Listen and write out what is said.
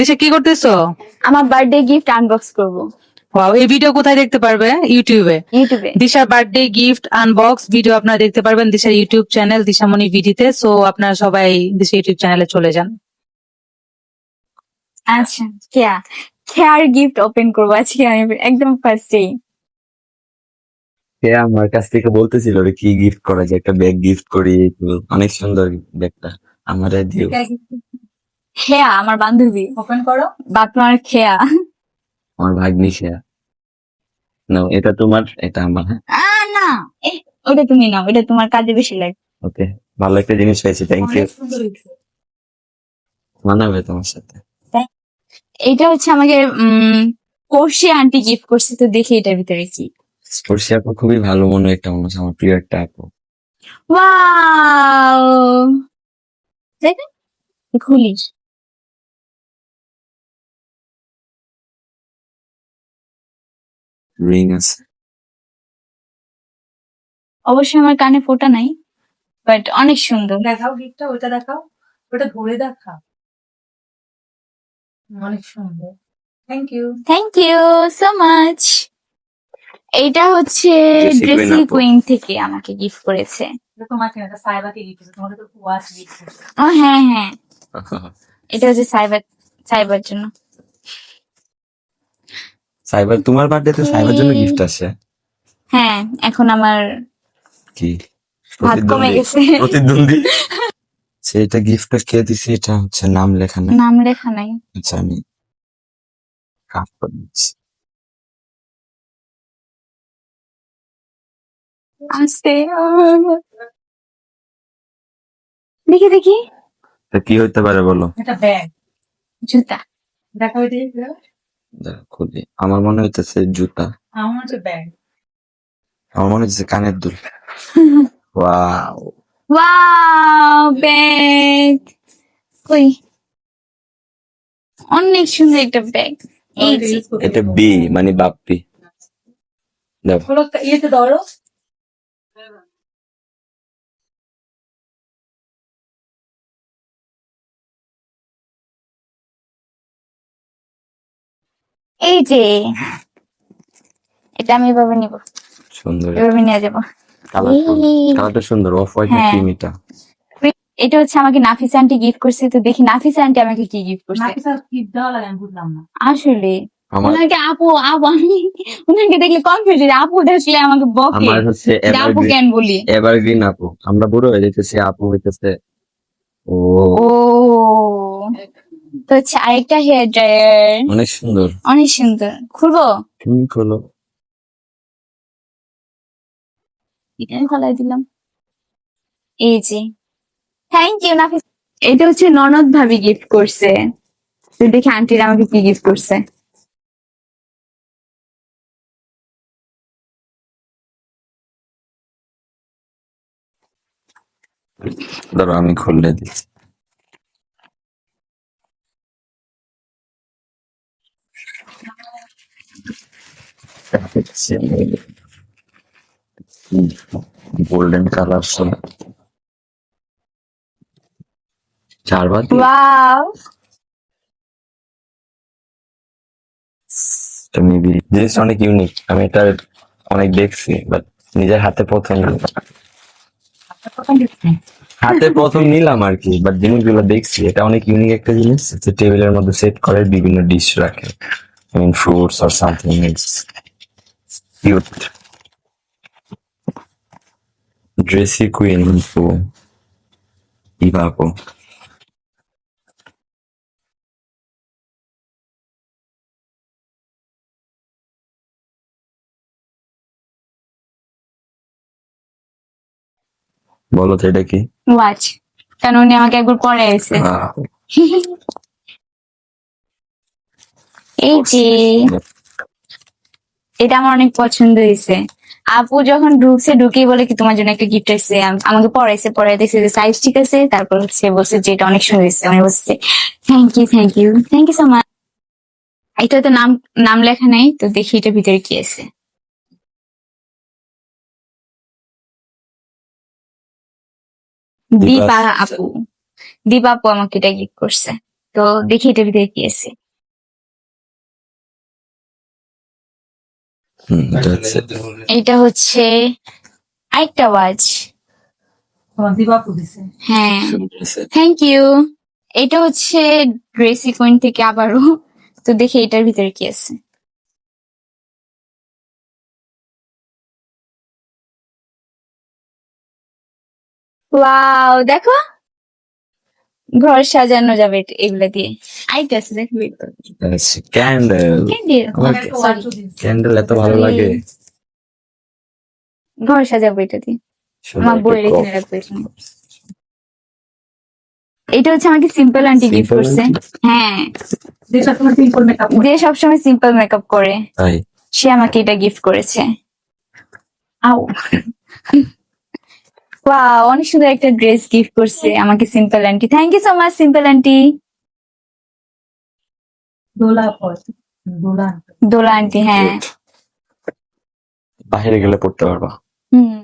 দেশে কি করতেছো? আমার বার্থডে গিফট আনবক্স করব ওয়াও, এই ভিডিও কোথায় দেখতে পারবে? ইউটিউবে। ইউটিউবে। দিশার বার্থডে গিফট আনবক্স ভিডিও আপনারা দেখতে পারবেন দিশার ইউটিউব চ্যানেল দিশামণি ভিডিতে। সো আপনারা সবাই দিশা ইউটিউব চ্যানেলে চলে যান। আচ্ছা, খেয়ার গিফট ওপেন করবো আজকে আমি একদম ফার্স্টেই। সে আমার কাছ থেকে বলতেছিল রে কি গিফট করা যায়, একটা ব্যাগ গিফট করি, অনেক সুন্দর ব্যাগটা আমারে দিও। খেয়া আমার বান্ধবী, ওপেন করো। বাপমার খেয়া। আমার ভাগ্নি সে। না, এটা তোমার, এটা আমার। না, ওটা তুমি নাও, এটা তোমার কাজে বেশি লাগে। ওকে, ভালো একটা জিনিস পাইছি, থ্যাংক ইউ। মানাবে তোমার সাথে। এটা হচ্ছে আমাকে কোর্সে আন্টি গিফট করছে, তো দেখি এটার ভিতরে কি। স্পর্শী আপু খুবই ভালো মনে একটা মানুষ, আমার প্রিয় একটা আপু। ওয়াও, দেখেন খুলি। রিং আছে। অবশ্যই আমার কানে ফোটা নাই, বাট অনেক সুন্দর। দেখাও গিফটটা, ওটা দেখাও, ওটা ধরে দেখাও। অনেক সুন্দর, thank you. Thank you so much. এইটা হচ্ছে Jessie Queen ড্রেসি আপু। কুইন থেকে আমাকে গিফট করেছে। তোমাকে না, সাইবাকে গিফট করছে, তোমাকে তো ওয়াচ গিফট করছে। ও হ্যাঁ হ্যাঁ, এটা হচ্ছে সাইবার জন্য। সাইবার, তোমার বার্থডেতে সাইবার জন্য গিফট আসে? হ্যাঁ, এখন আমার কি হাত কমে প্রতিদ্বন্দ্বী? গেছে। প্রতিদ্বন্দ্বী। সেটা গিফটটা কে দিছে? এটা হচ্ছে নাম লেখা নাই। নাম লেখা নাই। আচ্ছা, আমি কাজ করে দিচ্ছি। আসতে দেখি দেখি। তা কি হইতে পারে বলো? এটা ব্যাগ, জুতা। দেখাও এটা। দাঁড়া, খুলি। আমার মনে হইতেছে জুতা, আমার হচ্ছে ব্যাগ। আমার মনে হচ্ছে কানের দুল। Wow, wow, bag. কই, অনেক সুন্দর একটা ব্যাগ। এই যে এটা বি মানে বাপ্পি। দাও। হলো ইয়েতে ধরো। এই যে এটা আমি এভাবে নিব, সুন্দর এভাবে নিয়ে যাবো। কালারটা সুন্দর, অফ হোয়াইট না হ্যাঁ। ক্রিম এটা? এটা হচ্ছে আমাকে নাফিসা আন্টি গিফট করছে, তো দেখি নাফিসা আন্টি আমাকে কি গিফট করছে। নাফিসা কি দেওয়া লাগে আমি বুঝলাম না। আসলে আমার ওনাকে আপু আপু আমি ওনাকে দেখলে কনফিউজ, আপু দেখলে আমাকে বকে আমার হচ্ছে যে আপু কেন বলি। এভারগ্রিন আপু। আমরা বুড়ো হয়ে যেতেছি, আপু হইতেছে ও। ও, তো হচ্ছে আরেকটা হেয়ার ড্রায়ার, অনেক সুন্দর। অনেক সুন্দর। খুলবো, তুমি খোলো। এটা ফলাই দিলাম। এই যে, থ্যাংক ইউ নাফিস। এটা হচ্ছে ননদ ভাবি গিফট করছে, তো দেখি আন্টিরা আমাকে কি গিফট করছে। ধরো, আমি খুললে দিচ্ছি। গোল্ডেন কালার, চারবাতি। ওয়াও, মেবি জিনিসটা অনেক ইউনিক, আমি এটা অনেক দেখছি, বাট নিজের হাতে প্রথম নিলাম আর কি। বাট জিনিসগুলো দেখছি, এটা অনেক ইউনিক একটা জিনিস। টেবিলের মধ্যে সেট করে বিভিন্ন ডিশ রাখে, fruits or something. It's cute. Dressy queen আপু, ইভা আপু। বলো তো এটা কি? ওয়াচ, কারণ উনি আমাকে একবার পরে এসে। এই যে এটা আমার অনেক পছন্দ হয়েছে। আপু যখন ঢুকেই বলে কি তোমার জন্য একটা গিফট আছে, আমাকে পড়াই দেখছে যে সাইজ ঠিক আছে, তারপর হচ্ছে বলছে যে এটা অনেক সুন্দর হয়েছে। আমি বলছি thank you thank you thank you so much. এটা তো নাম নাম লেখা নাই, তো দেখি এটা ভিতরে কি আছে। দীপা আপু, দীপা আপু আমাকে এটা গিফট করছে। তো দেখি এটার ভিতরে কি আছে। এটা হচ্ছে এটা হচ্ছে আরেকটা ওয়াচ। তোমার দিবাপু দিছে। হ্যাঁ, সুন্দর আছে। Thank you. এটা হচ্ছে গ্রেসি কুইন থেকে আবারও। তো দেখি এটার ভিতরে কি আছে। ওয়াও, দেখো ঘর সাজানো যাবে এগুলা দিয়ে। আরেকটা আছে, দেখো ক্যান্ডেল। ক্যান্ডেল। আমার একটা ওয়াচও দিছে। ক্যান্ডেল এত ভালো লাগে। ঘর সাজাবো এটা দিয়ে। সুন্দর আমার একটা বইয়ের cup। এখানে রাখবো এখানে। এটা হচ্ছে আমাকে সিম্পল আন্টি গিফট Simple করছে। aunty? হ্যাঁ, যে সবসময় সিম্পল মেকআপ যে সবসময় সিম্পল মেকআপ করে, তাই সে আমাকে এটা গিফট করেছে। আও ওয়াও, অনেক সুন্দর একটা ড্রেস গিফট করছে আমাকে simple aunty. Thank you so much simple aunty. দোলা পর দোলা দোলা আন্টি, হ্যাঁ। বাইরে গেলে পড়তে পারবা। হুম।